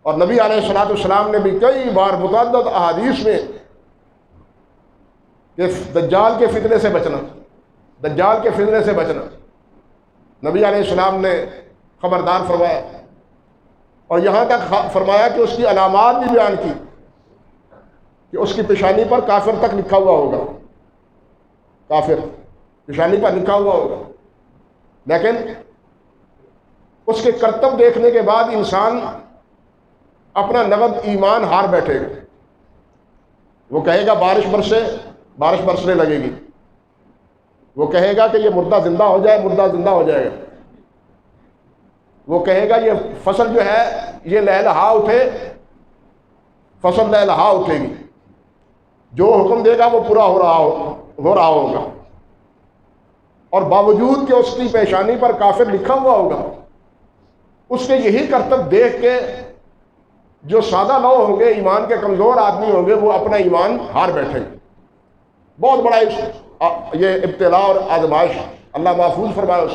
اور نبی علیہ الصلوۃ والسلام نے بھی کئی بار متعدد احادیث میں کہ دجال کے فتنے سے بچنا، دجال کے فتنے سے بچنا، نبی علیہ السلام نے خبردار فرمایا، اور یہاں تک فرمایا کہ اس کی علامات بھی بیان کی کہ اس کی پیشانی پر کافر تک لکھا ہوا ہوگا، کافر پیشانی پر لکھا ہوا ہوگا، لیکن اس کے کرتب دیکھنے کے بعد انسان اپنا نقد ایمان ہار بیٹھے گا۔ وہ کہے گا بارش برسنے لگے گی، وہ کہے گا کہ یہ مردہ زندہ ہو جائے، مردہ زندہ ہو جائے گا، وہ کہے گا یہ فصل جو ہے یہ لہلہا اٹھے، فصل لہلہا اٹھے گی، جو حکم دے گا وہ پورا ہو رہا ہوگا، اور باوجود کہ اس کی پیشانی پر کافر لکھا ہوا ہوگا، اس کے یہی کرتب دیکھ کے جو سادہ لو ہوں گے، ایمان کے کمزور آدمی ہوں گے، وہ اپنا ایمان ہار بیٹھیں گے۔ بہت بڑا یہ ابتلا اور آزمائش، اللہ محفوظ فرمائے اس